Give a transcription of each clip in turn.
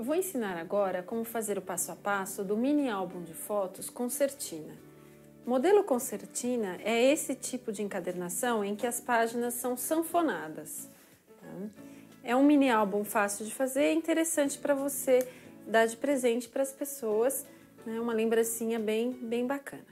Eu vou ensinar agora como fazer o passo a passo do mini álbum de fotos concertina. Modelo concertina é esse tipo de encadernação em que as páginas são sanfonadas. Tá? É um mini álbum fácil de fazer, é interessante para você dar de presente para as pessoas, né? Uma lembrancinha bem bacana.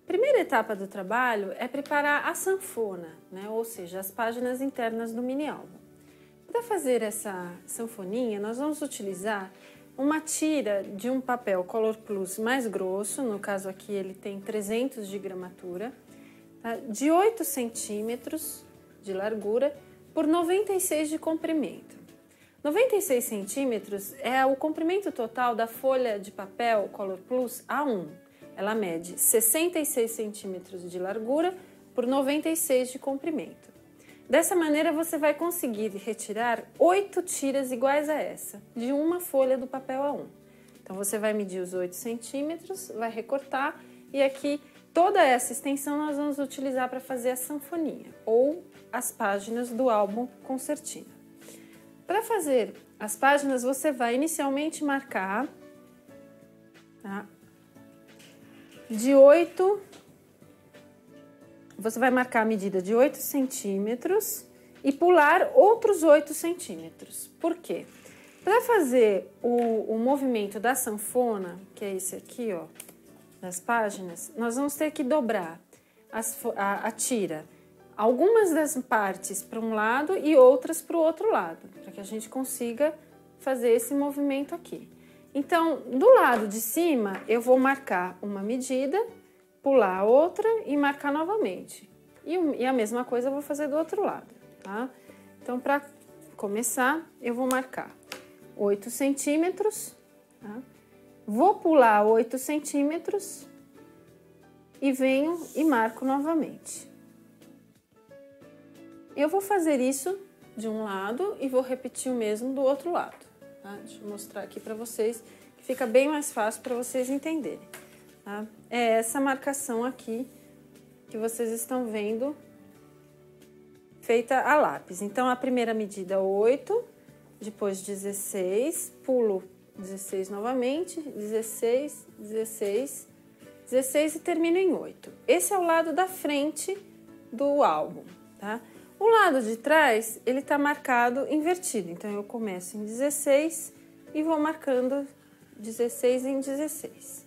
A primeira etapa do trabalho é preparar a sanfona, né? Ou seja, as páginas internas do mini álbum. Para fazer essa sanfoninha, nós vamos utilizar uma tira de um papel Color Plus mais grosso, no caso aqui ele tem 300 de gramatura, tá? De 8 centímetros de largura por 96 de comprimento. 96 centímetros é o comprimento total da folha de papel Color Plus A1. Ela mede 66 centímetros de largura por 96 de comprimento. Dessa maneira, você vai conseguir retirar 8 tiras iguais a essa, de uma folha do papel A1. Então, você vai medir os 8 centímetros, vai recortar, e aqui, toda essa extensão nós vamos utilizar para fazer a sanfoninha, ou as páginas do álbum concertina. Para fazer as páginas, você vai inicialmente marcar, tá? De 8, você vai marcar a medida de 8 centímetros e pular outros 8 centímetros. Por quê? Para fazer o movimento da sanfona, que é esse aqui, ó, das páginas, nós vamos ter que dobrar a tira. Algumas das partes para um lado e outras para o outro lado, para que a gente consiga fazer esse movimento aqui. Então, do lado de cima, eu vou marcar uma medida, pular a outra e marcar novamente. E a mesma coisa eu vou fazer do outro lado, tá? Então, para começar, eu vou marcar 8 centímetros, tá? Vou pular 8 centímetros e venho e marco novamente. Eu vou fazer isso de um lado e vou repetir o mesmo do outro lado. Tá? Deixa eu mostrar aqui para vocês, que fica bem mais fácil para vocês entenderem. Tá? É essa marcação aqui que vocês estão vendo, feita a lápis. Então, a primeira medida 8, depois 16, pulo 16 novamente, 16, 16, 16 e termino em 8. Esse é o lado da frente do álbum, tá? O lado de trás, ele tá marcado invertido, então eu começo em 16 e vou marcando 16 em 16,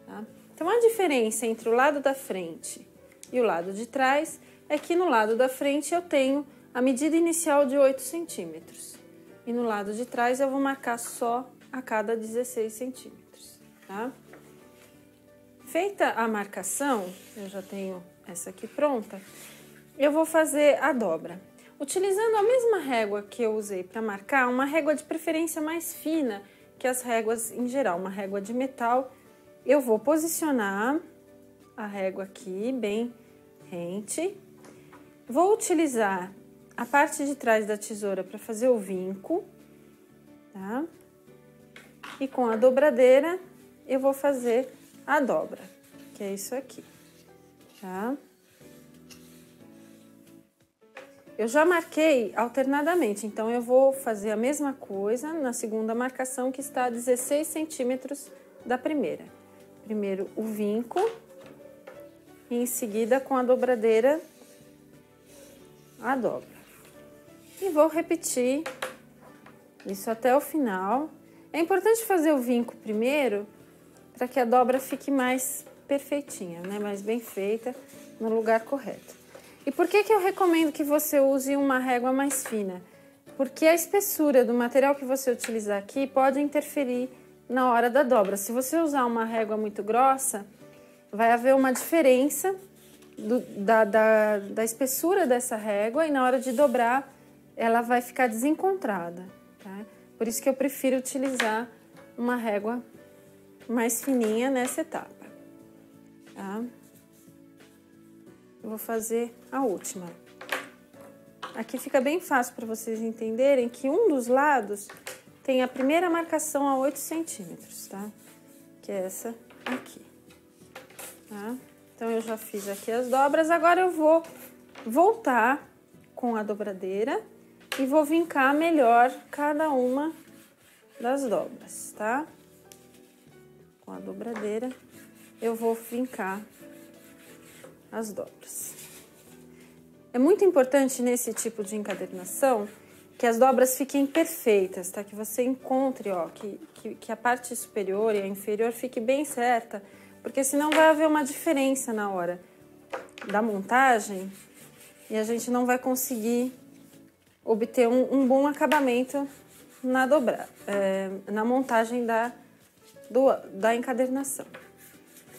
tá? Então, a diferença entre o lado da frente e o lado de trás é que no lado da frente eu tenho a medida inicial de 8 centímetros e no lado de trás eu vou marcar só a cada 16 centímetros, tá? Feita a marcação, eu já tenho essa aqui pronta, eu vou fazer a dobra. Utilizando a mesma régua que eu usei para marcar, uma régua de preferência mais fina que as réguas em geral, uma régua de metal, eu vou posicionar a régua aqui bem rente. Vou utilizar a parte de trás da tesoura para fazer o vinco, tá? E com a dobradeira eu vou fazer a dobra, que é isso aqui, tá? Eu já marquei alternadamente, então eu vou fazer a mesma coisa na segunda marcação, que está a 16 centímetros da primeira. Primeiro o vinco e em seguida com a dobradeira a dobra. E vou repetir isso até o final. É importante fazer o vinco primeiro para que a dobra fique mais perfeitinha, né? Mais bem feita, no lugar correto. E por que eu recomendo que você use uma régua mais fina? Porque a espessura do material que você utilizar aqui pode interferir na hora da dobra. Se você usar uma régua muito grossa, vai haver uma diferença da espessura dessa régua e na hora de dobrar ela vai ficar desencontrada, tá? Por isso que eu prefiro utilizar uma régua mais fininha nessa etapa, tá? Eu vou fazer a última. Aqui fica bem fácil para vocês entenderem que um dos lados tem a primeira marcação a 8 centímetros, tá? Que é essa aqui, tá? Então, eu já fiz aqui as dobras, agora eu vou voltar com a dobradeira e vou vincar melhor cada uma das dobras, tá? Com a dobradeira, eu vou vincar as dobras. É muito importante nesse tipo de encadernação que as dobras fiquem perfeitas, tá? Que você encontre, ó, que a parte superior e a inferior fique bem certa, porque senão vai haver uma diferença na hora da montagem e a gente não vai conseguir obter um bom acabamento na montagem da encadernação,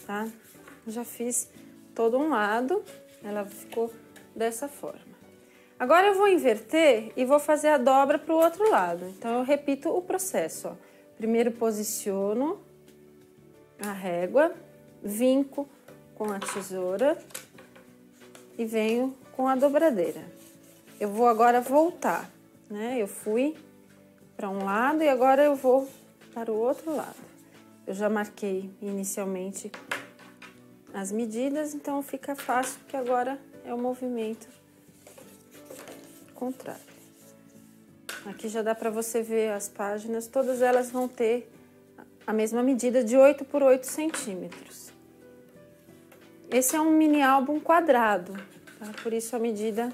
tá? Já fiz todo um lado, ela ficou dessa forma. Agora eu vou inverter e vou fazer a dobra para o outro lado. Então, eu repito o processo, ó. Primeiro posiciono a régua, vinco com a tesoura e venho com a dobradeira. Eu vou agora voltar, né? Eu fui para um lado e agora eu vou para o outro lado. Eu já marquei inicialmente as medidas, então fica fácil, porque agora é o movimento contrário. Aqui já dá para você ver as páginas, todas elas vão ter a mesma medida de 8 por 8 centímetros. Esse é um mini álbum quadrado, tá? Por isso a medida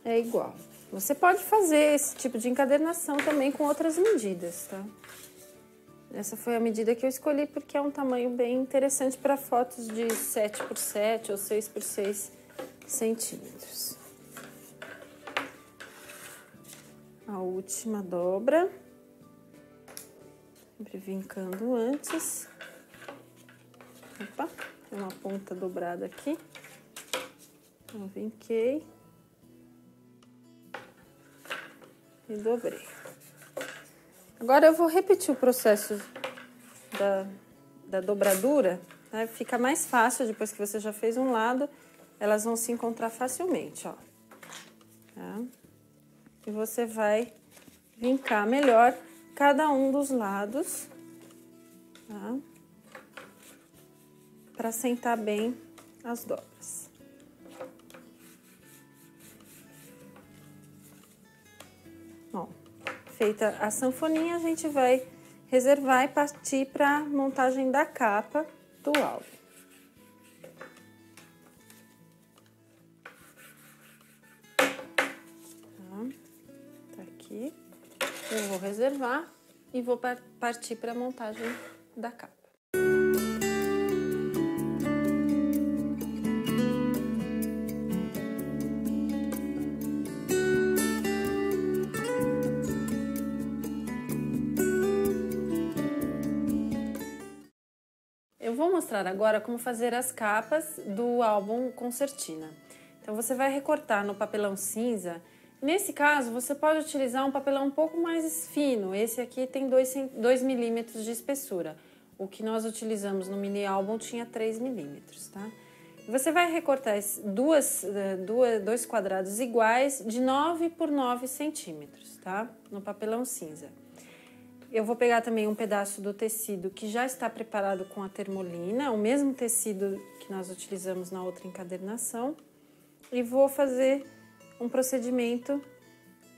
é igual. Você pode fazer esse tipo de encadernação também com outras medidas, tá? Essa foi a medida que eu escolhi porque é um tamanho bem interessante para fotos de 7 por 7 ou 6 por 6 centímetros. A última dobra, sempre vincando antes. Opa, tem uma ponta dobrada aqui. Então, vinquei e dobrei. Agora eu vou repetir o processo da dobradura, né? Fica mais fácil depois que você já fez um lado, elas vão se encontrar facilmente, ó. Tá? E você vai vincar melhor cada um dos lados, tá? Para sentar bem as dobras. Bom, feita a sanfoninha, a gente vai reservar e partir para a montagem da capa do álbum. Tá aqui. Eu vou reservar e vou partir para a montagem da capa. Eu vou mostrar agora como fazer as capas do álbum Concertina. Então, você vai recortar no papelão cinza. Nesse caso, você pode utilizar um papelão um pouco mais fino. Esse aqui tem 2 milímetros de espessura. O que nós utilizamos no mini álbum tinha 3 milímetros, tá? Você vai recortar dois quadrados iguais de 9 por 9 centímetros, tá? No papelão cinza. Eu vou pegar também um pedaço do tecido que já está preparado com a termolina, o mesmo tecido que nós utilizamos na outra encadernação, e vou fazer um procedimento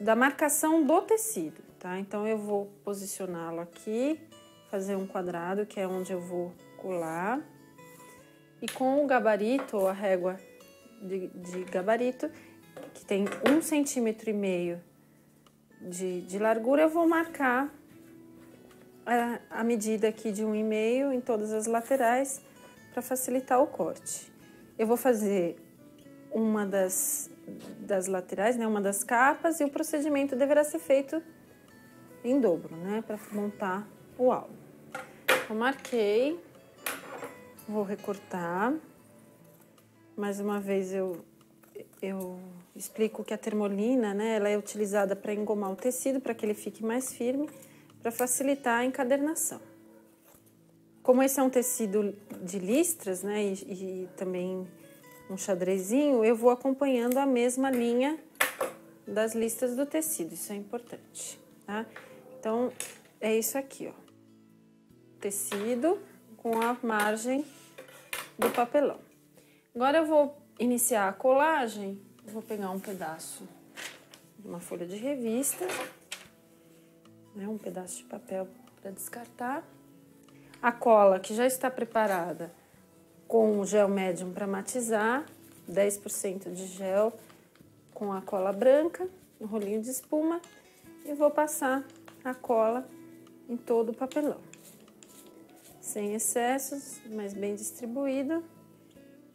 da marcação do tecido, tá? Então, eu vou posicioná-lo aqui, fazer um quadrado, que é onde eu vou colar, e com o gabarito, ou a régua de gabarito, que tem 1,5 centímetro de largura, eu vou marcar a medida aqui de 1,5 em todas as laterais para facilitar o corte. Eu vou fazer uma das laterais, né, uma das capas, e o procedimento deverá ser feito em dobro, né, para montar o alvo. Eu marquei, vou recortar. Mais uma vez eu explico que a termolina, né, ela é utilizada para engomar o tecido, para que ele fique mais firme, para facilitar a encadernação. Como esse é um tecido de listras, né, e também um xadrezinho, eu vou acompanhando a mesma linha das listras do tecido, isso é importante, tá? Então, é isso aqui, ó. Tecido com a margem do papelão. Agora eu vou iniciar a colagem, vou pegar um pedaço de uma folha de revista, né, um pedaço de papel para descartar. A cola que já está preparada com o gel médium para matizar, 10% de gel com a cola branca, um rolinho de espuma, e vou passar a cola em todo o papelão. Sem excessos, mas bem distribuído.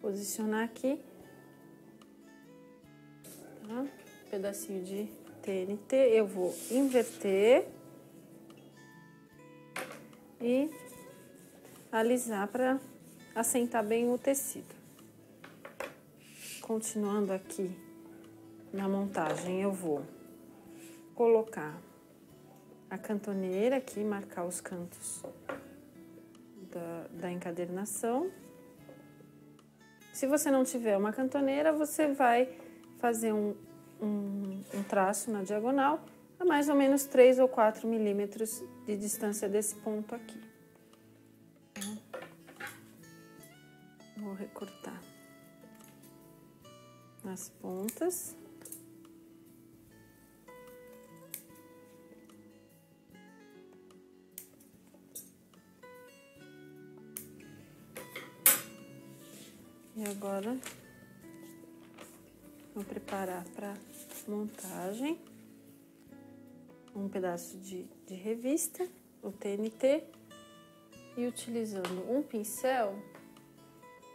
Posicionar aqui, tá? Um pedacinho de TNT, eu vou inverter e alisar para assentar bem o tecido. Continuando aqui na montagem, eu vou colocar a cantoneira aqui, marcar os cantos da encadernação. Se você não tiver uma cantoneira, você vai fazer um traço na diagonal a mais ou menos 3 ou 4 milímetros de distância desse ponto aqui. Vou recortar as pontas. E agora, vou preparar para montagem um pedaço de revista, o TNT, e utilizando um pincel,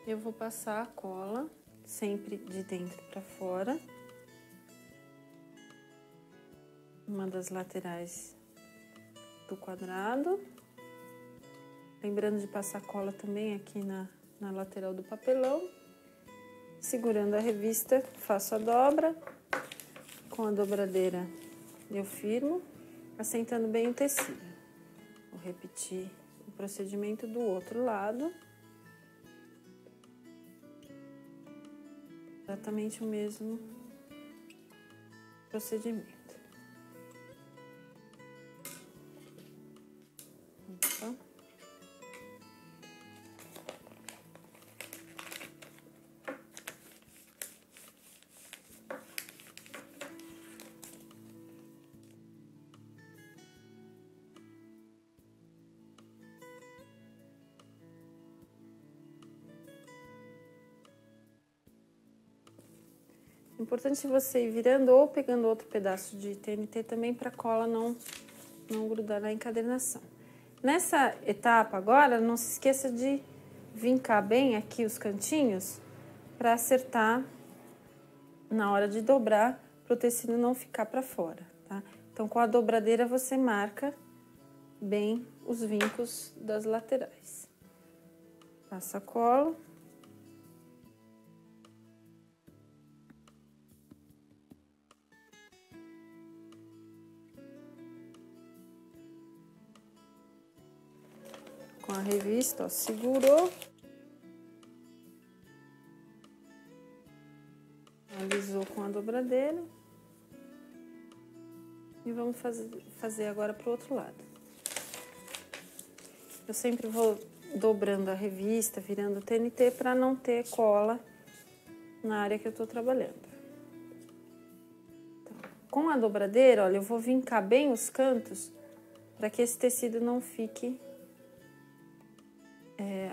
eu vou passar a cola, sempre de dentro para fora, uma das laterais do quadrado, lembrando de passar cola também aqui na lateral do papelão. Segurando a revista, faço a dobra, com a dobradeira eu firmo, assentando bem o tecido. Vou repetir o procedimento do outro lado. Exatamente o mesmo procedimento. Opa. Importante você ir virando ou pegando outro pedaço de TNT também para a cola não grudar na encadernação. Nessa etapa agora, não se esqueça de vincar bem aqui os cantinhos para acertar na hora de dobrar, para o tecido não ficar para fora, tá? Então, com a dobradeira você marca bem os vincos das laterais. Passa a cola. Com a revista, ó, segurou. Alisou com a dobradeira. E vamos fazer agora pro outro lado. Eu sempre vou dobrando a revista, virando o TNT para não ter cola na área que eu tô trabalhando. Então, com a dobradeira, olha, eu vou vincar bem os cantos para que esse tecido não fique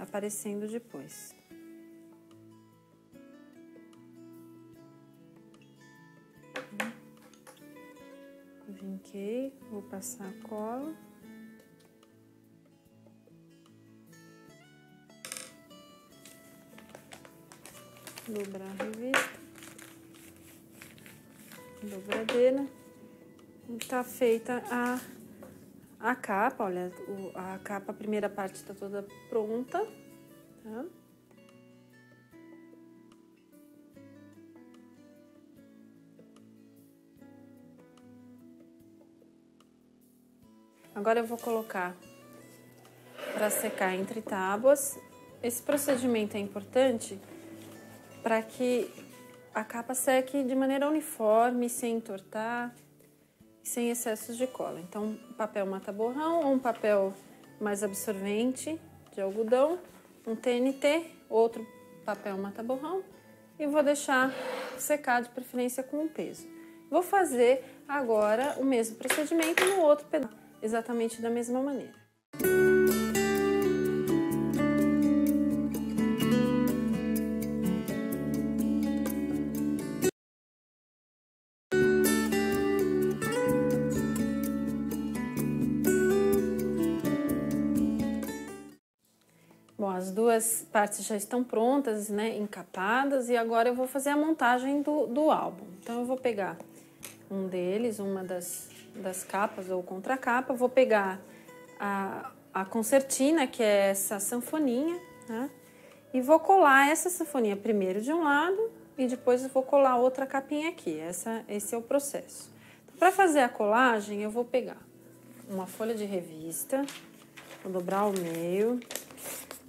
aparecendo depois. Vinquei, vou passar a cola. dobrar a revista, dobradeira, e tá feita a capa. Olha, a capa, a primeira parte está toda pronta, tá? Agora eu vou colocar para secar entre tábuas. Esse procedimento é importante para que a capa seque de maneira uniforme, sem entortar, sem excessos de cola. Então, papel mata-borrão ou um papel mais absorvente de algodão, um TNT, outro papel mata-borrão, e vou deixar secar de preferência com um peso. Vou fazer agora o mesmo procedimento no outro pedaço, exatamente da mesma maneira. Bom, as duas partes já estão prontas, né, encapadas, e agora eu vou fazer a montagem do álbum. Então, eu vou pegar um deles, uma das capas ou contracapa, vou pegar a concertina, que é essa sanfoninha, tá? E vou colar essa sanfoninha primeiro de um lado e depois eu vou colar outra capinha aqui. Esse é o processo. Então, para fazer a colagem, eu vou pegar uma folha de revista, vou dobrar ao meio.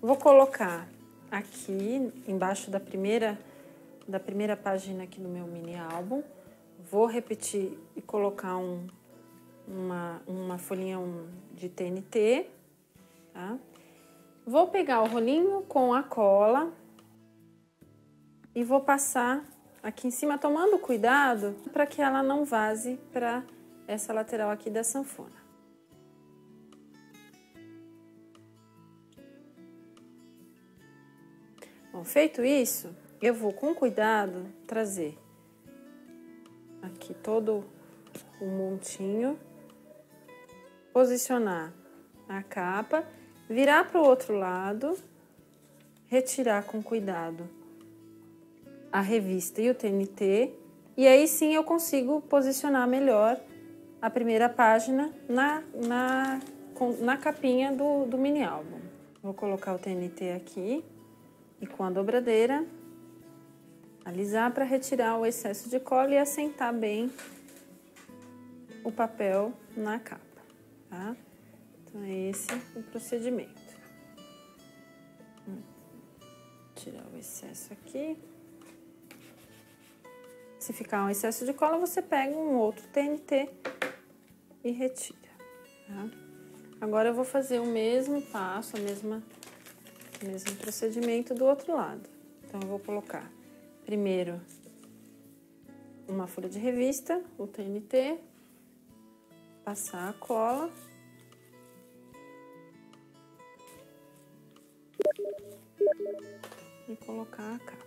Vou colocar aqui embaixo da primeira página aqui do meu mini álbum. Vou repetir e colocar uma folhinha de TNT, tá? Vou pegar o rolinho com a cola e vou passar aqui em cima, tomando cuidado para que ela não vaze para essa lateral aqui da sanfona. Bom, feito isso, eu vou com cuidado trazer aqui todo o montinho, posicionar a capa, virar para o outro lado, retirar com cuidado a revista e o TNT, e aí sim eu consigo posicionar melhor a primeira página na capinha do mini álbum. Vou colocar o TNT aqui. E com a dobradeira, alisar para retirar o excesso de cola e assentar bem o papel na capa, tá? Então, é esse o procedimento. Tirar o excesso aqui. Se ficar um excesso de cola, você pega um outro TNT e retira, tá? Agora, eu vou fazer o mesmo passo, o mesmo procedimento do outro lado. Então, eu vou colocar primeiro uma folha de revista, o TNT, passar a cola e colocar a capa.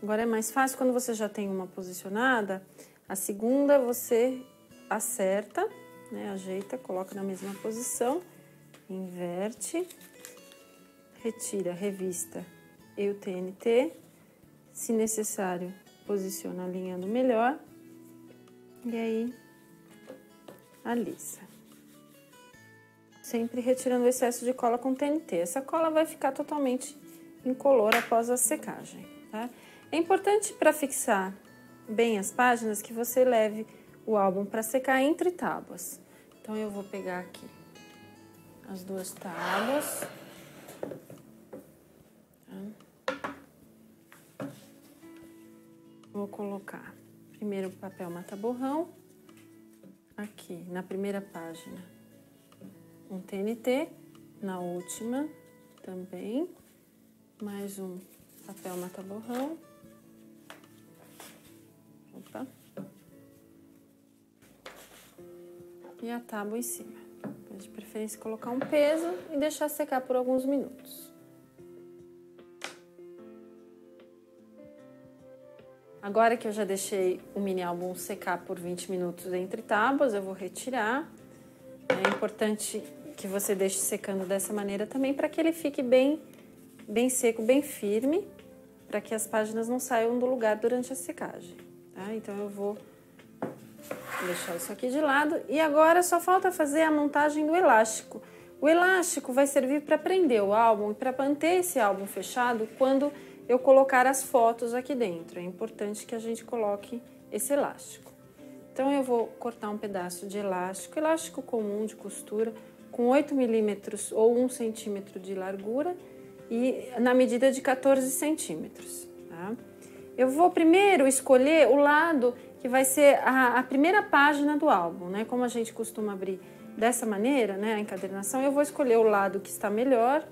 Agora é mais fácil quando você já tem uma posicionada, a segunda você acerta, né, ajeita, coloca na mesma posição, inverte, retira a revista e o TNT, se necessário, posiciona alinhando melhor e aí alisa. Sempre retirando o excesso de cola com TNT. Essa cola vai ficar totalmente incolor após a secagem, tá? É importante para fixar bem as páginas que você leve o álbum para secar entre tábuas. Então, eu vou pegar aqui as duas tábuas. Vou colocar primeiro o papel mata-borrão, aqui na primeira página um TNT, na última também, mais um papel mata-borrão, opa, e a tábua em cima. De preferência colocar um peso e deixar secar por alguns minutos. Agora que eu já deixei o mini álbum secar por 20 minutos entre tábuas, eu vou retirar. É importante que você deixe secando dessa maneira também, para que ele fique bem seco, bem firme, para que as páginas não saiam do lugar durante a secagem, tá? Então, eu vou deixar isso aqui de lado. E agora só falta fazer a montagem do elástico. O elástico vai servir para prender o álbum e para manter esse álbum fechado quando eu colocar as fotos aqui dentro. É importante que a gente coloque esse elástico. Então, eu vou cortar um pedaço de elástico comum de costura, com 8 milímetros ou 1 centímetro de largura e na medida de 14 centímetros, tá? Eu vou primeiro escolher o lado que vai ser a primeira página do álbum, né? Como a gente costuma abrir dessa maneira, né, a encadernação, eu vou escolher o lado que está melhor,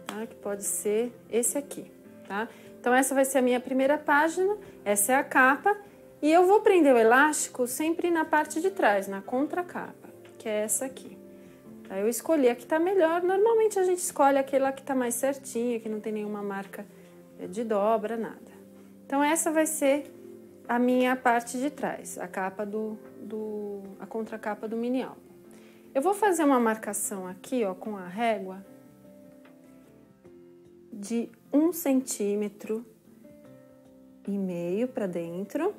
tá? Que pode ser esse aqui, tá? Então, essa vai ser a minha primeira página, essa é a capa, e eu vou prender o elástico sempre na parte de trás, na contracapa, que é essa aqui. Aí eu escolhi a que tá melhor, normalmente a gente escolhe aquela que tá mais certinha, que não tem nenhuma marca de dobra, nada. Então, essa vai ser a minha parte de trás, a capa a contracapa do mini álbum. Eu vou fazer uma marcação aqui, ó, com a régua de 1,5 centímetro para dentro,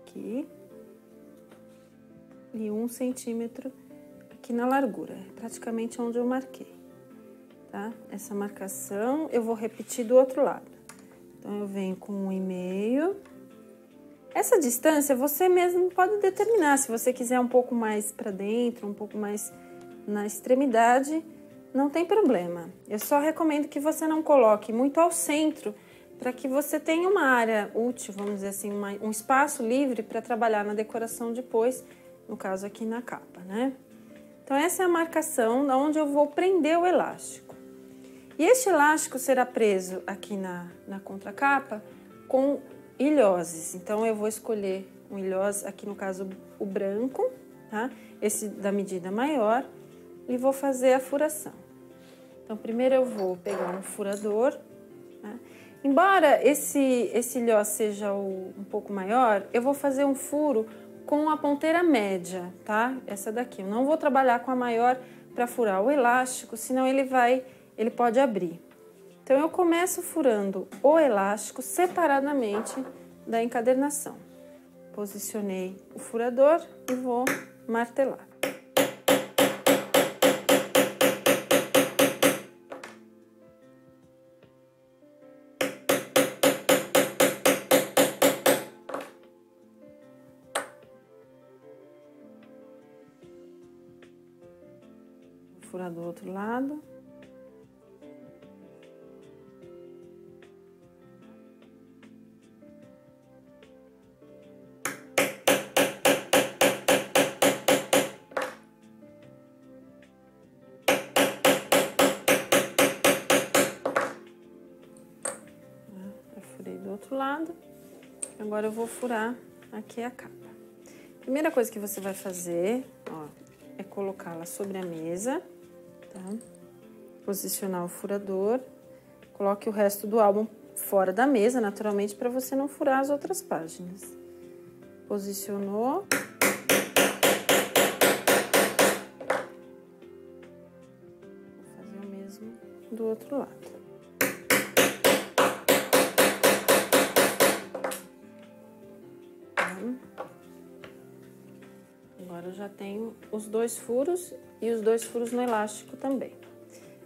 aqui, e 1 centímetro aqui na largura, praticamente onde eu marquei, tá? Essa marcação eu vou repetir do outro lado. Então, eu venho com 1,5. Essa distância você mesmo pode determinar, se você quiser um pouco mais para dentro, um pouco mais na extremidade, não tem problema. Eu só recomendo que você não coloque muito ao centro, para que você tenha uma área útil, vamos dizer assim, um espaço livre para trabalhar na decoração depois, no caso aqui na capa, né? Então, essa é a marcação onde eu vou prender o elástico. E este elástico será preso aqui na contracapa com ilhoses. Então, eu vou escolher um ilhose, aqui no caso o branco, tá? Esse da medida maior, e vou fazer a furação. Então, primeiro eu vou pegar um furador, tá? Embora esse ilhós seja um pouco maior, eu vou fazer um furo com a ponteira média, tá? Essa daqui. Eu não vou trabalhar com a maior para furar o elástico, senão ele pode abrir. Então, eu começo furando o elástico separadamente da encadernação. Posicionei o furador e vou martelar. Furar do outro lado. Eu furei do outro lado. Agora eu vou furar aqui a capa. Primeira coisa que você vai fazer, ó, é colocá-la sobre a mesa. Tá? Posicionar o furador, coloque o resto do álbum fora da mesa, naturalmente, para você não furar as outras páginas. Posicionou. Vou fazer o mesmo do outro lado. Agora eu já tenho os 2 furos e os 2 furos no elástico também.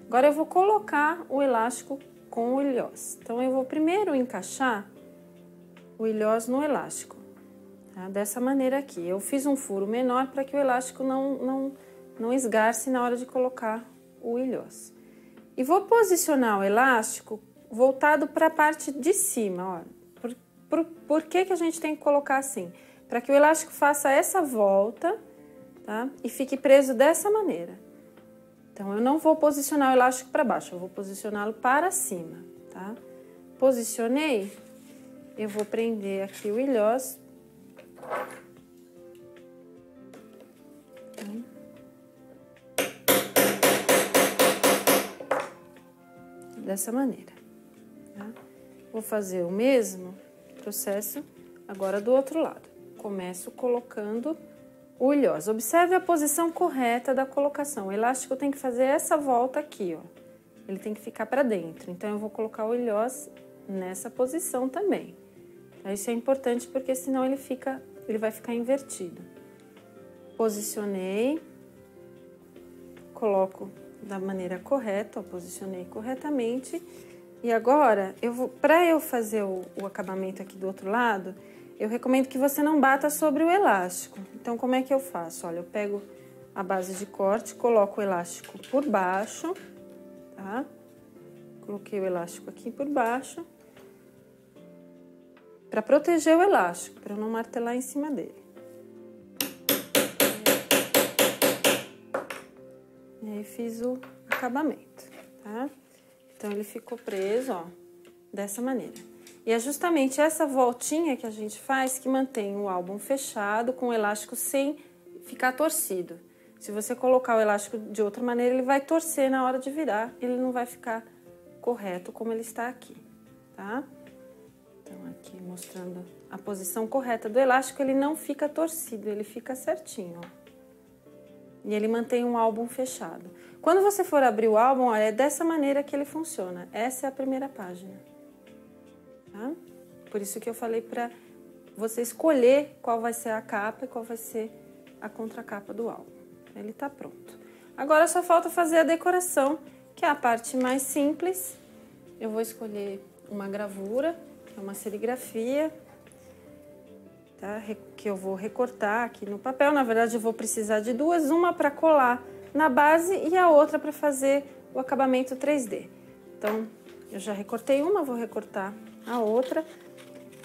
Agora eu vou colocar o elástico com o ilhós. Então, eu vou primeiro encaixar o ilhós no elástico, tá? Dessa maneira aqui. Eu fiz um furo menor para que o elástico não esgarce na hora de colocar o ilhós. E vou posicionar o elástico voltado para a parte de cima, ó. Por que a gente tem que colocar assim? Para que o elástico faça essa volta, tá? E fique preso dessa maneira. Então, eu não vou posicionar o elástico para baixo, eu vou posicioná-lo para cima, tá? Posicionei, eu vou prender aqui o ilhós. Dessa maneira, tá? Vou fazer o mesmo processo agora do outro lado. Começo colocando o ilhós. Observe a posição correta da colocação. O elástico tem que fazer essa volta aqui, ó. ele tem que ficar para dentro. Então, eu vou colocar o ilhós nessa posição também. Isso é importante porque senão ele vai ficar invertido. Posicionei, coloco da maneira correta, ó, posicionei corretamente. E agora, para eu fazer o acabamento aqui do outro lado, eu recomendo que você não bata sobre o elástico. Então, como é que eu faço? Olha, eu pego a base de corte, coloco o elástico por baixo, tá? Coloquei o elástico aqui por baixo, para proteger o elástico, para eu não martelar em cima dele. E aí, fiz o acabamento, tá? Então, ele ficou preso, ó, dessa maneira. E é justamente essa voltinha que a gente faz que mantém o álbum fechado com o elástico sem ficar torcido. Se você colocar o elástico de outra maneira, ele vai torcer na hora de virar, ele não vai ficar correto como ele está aqui, tá? Então, aqui mostrando a posição correta do elástico, ele não fica torcido, ele fica certinho, ó. E ele mantém um álbum fechado. Quando você for abrir o álbum, olha, é dessa maneira que ele funciona. Essa é a primeira página, tá? Por isso que eu falei para você escolher qual vai ser a capa e qual vai ser a contracapa do álbum. Ele tá pronto. Agora só falta fazer a decoração, que é a parte mais simples. Eu vou escolher uma gravura, que é uma serigrafia, tá? Que eu vou recortar aqui no papel. Na verdade, eu vou precisar de duas, uma para colar na base e a outra para fazer o acabamento 3D. Então, eu já recortei uma, vou recortar a outra.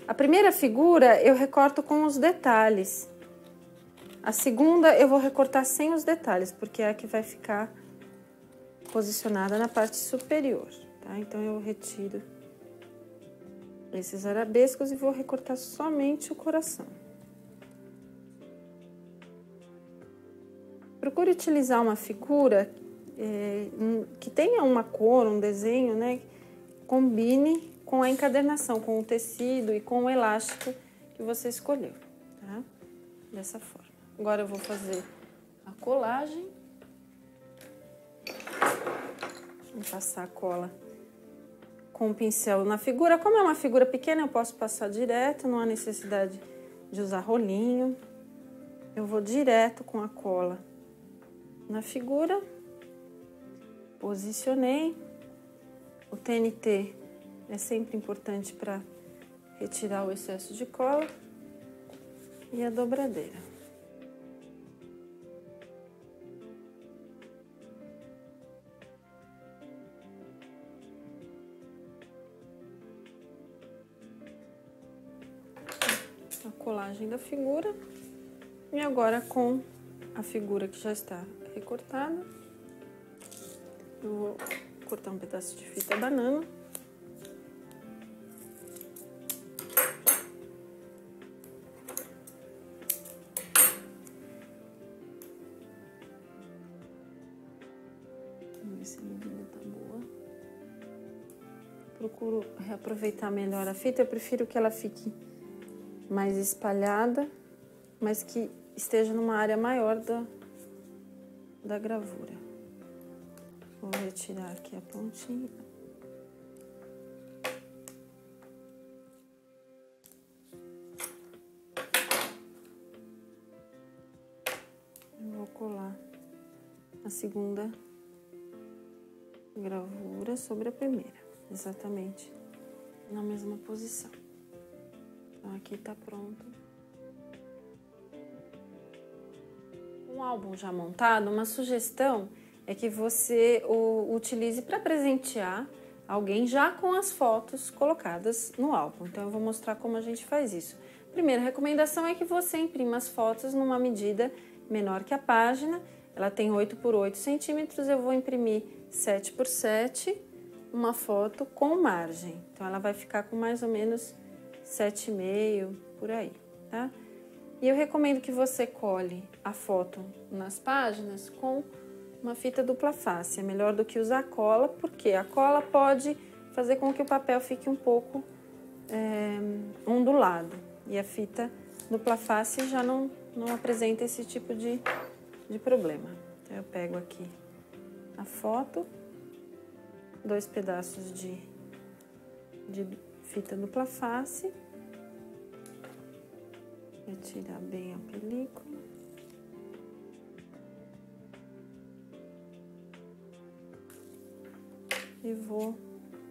A primeira figura eu recorto com os detalhes. A segunda eu vou recortar sem os detalhes, porque é a que vai ficar posicionada na parte superior, tá? Então, eu retiro esses arabescos e vou recortar somente o coração. Procure utilizar uma figura que tenha uma cor, um desenho, né? Combine com a encadernação, com o tecido e com o elástico que você escolheu, tá? Dessa forma. Agora eu vou fazer a colagem. Vou passar a cola com o pincel na figura. Como é uma figura pequena, eu posso passar direto, não há necessidade de usar rolinho. Eu vou direto com a cola na figura. Posicionei. O TNT é sempre importante para retirar o excesso de cola. E a dobradeira. A colagem da figura. E agora, com a figura que já está recortada, eu vou cortar um pedaço de fita banana. Vamos ver se a medida tá boa. Procuro reaproveitar melhor a fita, eu prefiro que ela fique mais espalhada, mas que esteja numa área maior da gravura. Vou retirar aqui a pontinha. Eu vou colar a segunda gravura sobre a primeira, exatamente na mesma posição. Então, aqui tá pronto. Um álbum já montado, uma sugestão é que você o utilize para presentear alguém já com as fotos colocadas no álbum. Então, eu vou mostrar como a gente faz isso. Primeira recomendação é que você imprima as fotos numa medida menor que a página. Ela tem 8 por 8 centímetros, eu vou imprimir 7 por 7, uma foto com margem. Então, ela vai ficar com mais ou menos 7,5 por aí, tá? E eu recomendo que você cole a foto nas páginas com uma fita dupla face. É melhor do que usar cola, porque a cola pode fazer com que o papel fique um pouco ondulado. E a fita dupla face já não apresenta esse tipo de problema. Então, eu pego aqui a foto 2 pedaços de fita dupla face. Retirar bem a película. E vou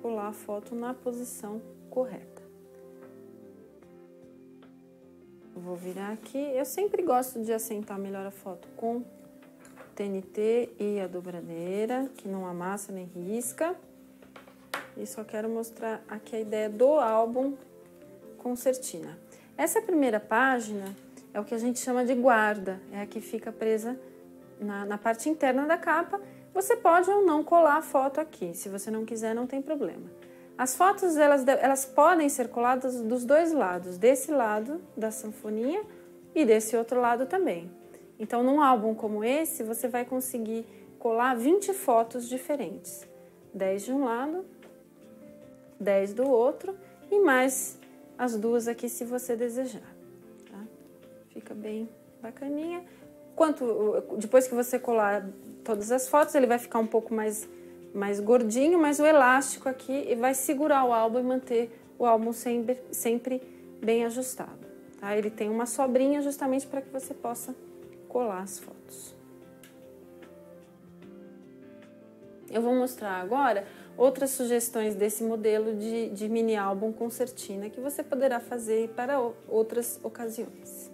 colar a foto na posição correta. Vou virar aqui. Eu sempre gosto de assentar melhor a foto com TNT e a dobradeira, que não amassa nem risca. E só quero mostrar aqui a ideia do álbum concertina. Essa primeira página é o que a gente chama de guarda, é a que fica presa na parte interna da capa. Você pode ou não colar a foto aqui, se você não quiser, não tem problema. As fotos, elas podem ser coladas dos dois lados, desse lado da sanfoninha e desse outro lado também. Então, num álbum como esse, você vai conseguir colar 20 fotos diferentes. 10 de um lado, 10 do outro e mais as duas aqui se você desejar. Tá? Fica bem bacaninha. Depois que você colar todas as fotos, ele vai ficar um pouco mais gordinho, mas o elástico aqui vai segurar o álbum e manter o álbum sempre bem ajustado. Tá? Ele tem uma sobrinha justamente para que você possa colar as fotos. Eu vou mostrar agora outras sugestões desse modelo de mini álbum concertina que você poderá fazer para outras ocasiões.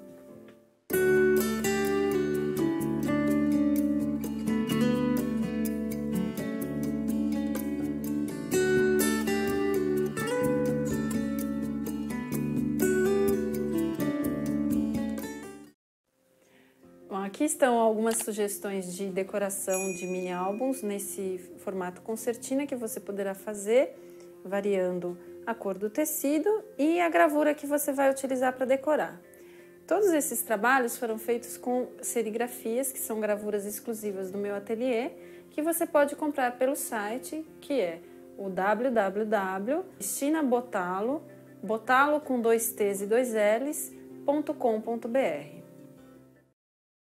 Bom, aqui estão algumas sugestões de decoração de mini álbuns nesse formato concertina que você poderá fazer, variando a cor do tecido e a gravura que você vai utilizar para decorar. Todos esses trabalhos foram feitos com serigrafias, que são gravuras exclusivas do meu ateliê, que você pode comprar pelo site, que é o www.cristinabotalo, botalo com 2 T's e 2 L's.com.br.